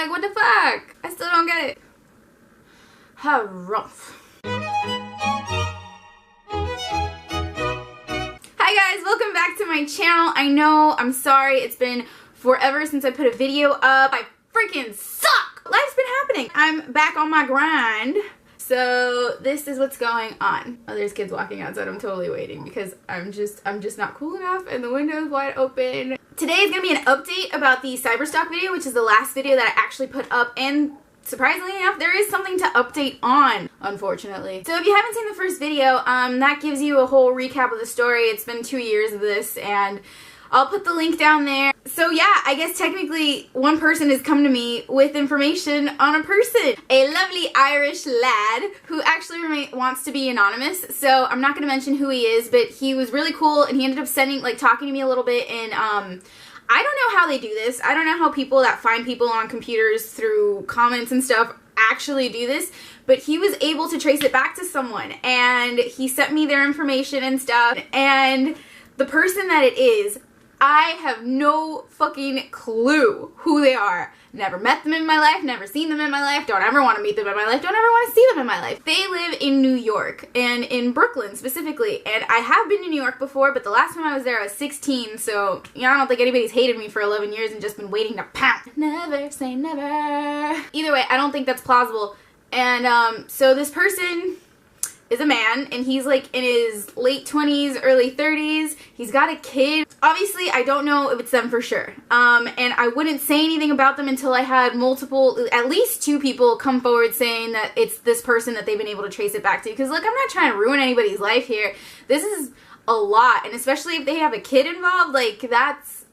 Like, what the fuck? I still don't get it. How rough. Hi guys, welcome back to my channel. I know, I'm sorry, it's been forever since I put a video up. I freaking suck! Life's been happening. I'm back on my grind. So this is what's going on. Oh, there's kids walking outside. I'm totally waiting because I'm just not cool enough and the window is wide open. Today is gonna be an update about the cyberstock video, which is the last video that I actually put up, and surprisingly enough, there is something to update on, unfortunately. So if you haven't seen the first video, that gives you a whole recap of the story. It's been 2 years of this, and I'll put the link down there. So yeah, I guess technically one person has come to me with information on a person. A lovely Irish lad who actually wants to be anonymous. So I'm not going to mention who he is, but he was really cool and he ended up talking to me a little bit, and I don't know how they do this. I don't know how people that find people on computers through comments and stuff actually do this, but he was able to trace it back to someone, and he sent me their information and stuff, and the person that it is, I have no fucking clue who they are. Never met them in my life, never seen them in my life, don't ever want to meet them in my life, don't ever want to see them in my life. They live in New York, and in Brooklyn specifically, and I have been to New York before, but the last time I was there I was 16, so, you know, I don't think anybody's hated me for 11 years and just been waiting to pounce. Never say never. Either way, I don't think that's plausible. And, so this person is a man, and he's like in his late 20s, early 30s. He's got a kid. Obviously, I don't know if it's them for sure. And I wouldn't say anything about them until I had at least 2 people come forward saying that it's this person that they've been able to trace it back to. Because look, I'm not trying to ruin anybody's life here. This is a lot, and especially if they have a kid involved, like that's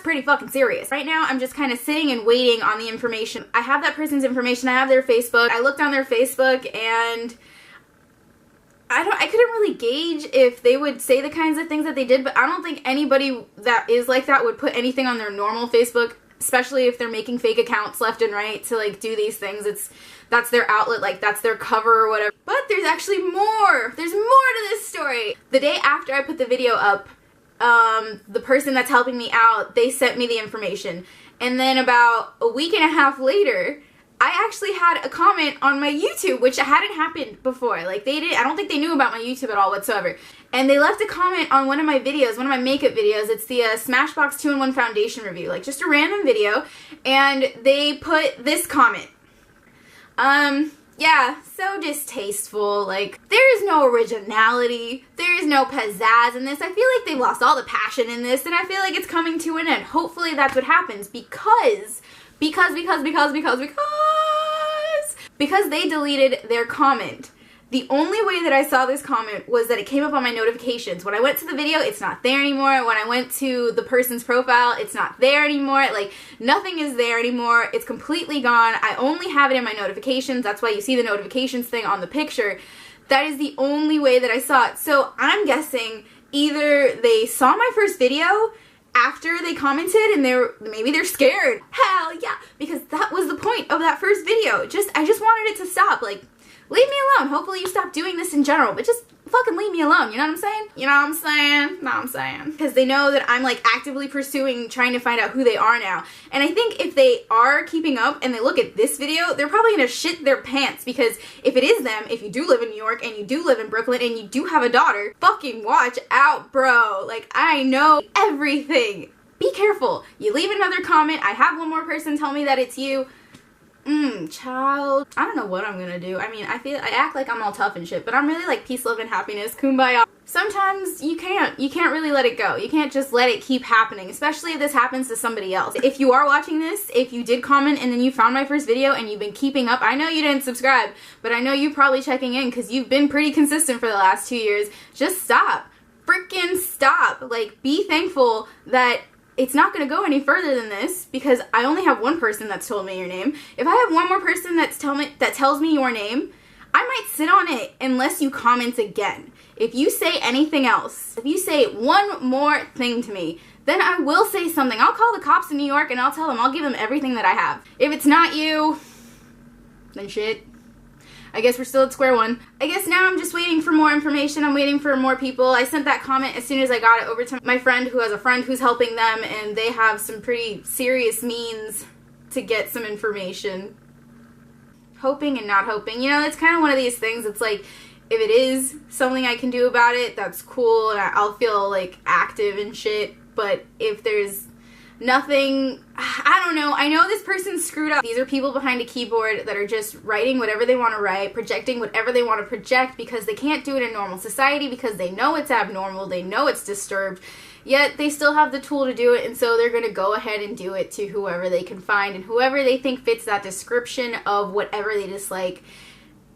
pretty fucking serious. Right now, I'm just kind of sitting and waiting on the information. I have that person's information. I have their Facebook. I looked on their Facebook, and I couldn't really gauge if they would say the kinds of things that they did, but I don't think anybody that is like that would put anything on their normal Facebook, especially if they're making fake accounts left and right to like do these things. That's their outlet, like that's their cover or whatever. But there's actually more. There's more to this story. The day after I put the video up, the person that's helping me out, they sent me the information. And then about a week and a half later, I actually had a comment on my YouTube, which hadn't happened before. Like, I don't think they knew about my YouTube at all whatsoever. And they left a comment on one of my videos, one of my makeup videos. It's the Smashbox 2-in-1 foundation review, like just a random video. And they put this comment. Yeah, so distasteful. Like, there is no originality. There is no pizzazz in this. I feel like they've lost all the passion in this, and I feel like it's coming to an end. Hopefully that's what happens, because they deleted their comment. The only way that I saw this comment was that it came up on my notifications. When I went to the video, it's not there anymore. When I went to the person's profile, it's not there anymore. Like, nothing is there anymore. It's completely gone. I only have it in my notifications. That's why you see the notifications thing on the picture. That is the only way that I saw it. So I'm guessing either they saw my first video after they commented and maybe they're scared. Hell yeah, because that was the point of that first video. I just wanted it to stop. Like, leave me alone. Hopefully you stop doing this in general, but just fucking leave me alone. You know what I'm saying? You know what I'm saying? Know what I'm saying? Because they know that I'm like actively pursuing, trying to find out who they are now. And I think if they are keeping up and they look at this video, they're probably gonna shit their pants, because if it is them, if you do live in New York and you do live in Brooklyn and you do have a daughter, fucking watch out, bro. Like, I know everything. Be careful. You leave another comment. I have one more person tell me that it's you. Child. I don't know what I'm gonna do. I mean, I act like I'm all tough and shit, but I'm really like peace, love, and happiness, kumbaya. Sometimes you can't really let it go. You can't just let it keep happening, especially if this happens to somebody else. If you are watching this, if you did comment and then you found my first video and you've been keeping up, I know you didn't subscribe, but I know you're probably checking in because you've been pretty consistent for the last 2 years. Just stop. Freaking stop. Like, be thankful that it's not going to go any further than this, because I only have one person that's told me your name. If I have one more person that tells me your name, I might sit on it unless you comment again. If you say anything else, if you say one more thing to me, then I will say something. I'll call the cops in New York and I'll tell them, I'll give them everything that I have. If it's not you, then shit. I guess we're still at square one. I guess now I'm just waiting for more information. I'm waiting for more people. I sent that comment as soon as I got it over to my friend who has a friend who's helping them, and they have some pretty serious means to get some information. Hoping and not hoping. You know, it's kind of one of these things. It's like, if it is something I can do about it, that's cool, and I'll feel, like, active and shit. But if there's nothing, I don't know. I know this person screwed up. These are people behind a keyboard that are just writing whatever they want to write, projecting whatever they want to project because they can't do it in normal society because they know it's abnormal, they know it's disturbed, yet they still have the tool to do it, and so they're going to go ahead and do it to whoever they can find, and whoever they think fits that description of whatever they dislike.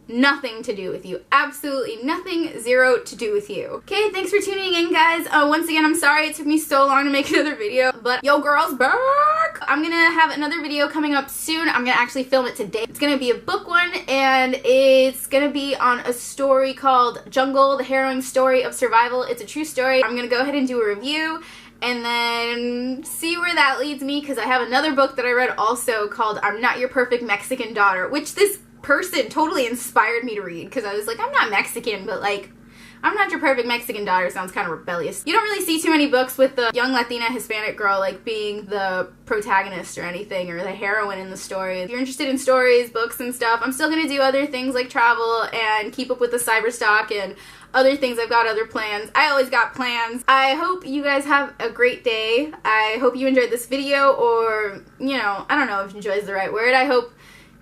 Nothing to do with you. Absolutely nothing. Zero to do with you. Okay, thanks for tuning in, guys. Once again, I'm sorry it took me so long to make another video, but yo, girl's back! I'm gonna have another video coming up soon. I'm gonna actually film it today. It's gonna be a book one, and it's gonna be on a story called Jungle, the Harrowing Story of Survival. It's a true story. I'm gonna go ahead and do a review and then see where that leads me, because I have another book that I read also called I'm Not Your Perfect Mexican Daughter, which this person totally inspired me to read, because I was like, I'm not Mexican, but like, I'm Not Your Perfect Mexican Daughter sounds kind of rebellious. You don't really see too many books with the young Latina Hispanic girl like being the protagonist or anything, or the heroine in the story. If you're interested in stories, books, and stuff, I'm still gonna do other things like travel and keep up with the cyberstock and other things. I've got other plans. I always got plans. I hope you guys have a great day. I hope you enjoyed this video, or, you know, I don't know if enjoy is the right word. I hope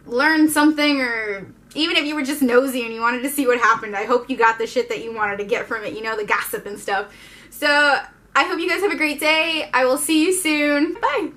learn something, or even if you were just nosy and you wanted to see what happened, I hope you got the shit that you wanted to get from it, you know, the gossip and stuff. So I hope you guys have a great day. I will see you soon. Bye.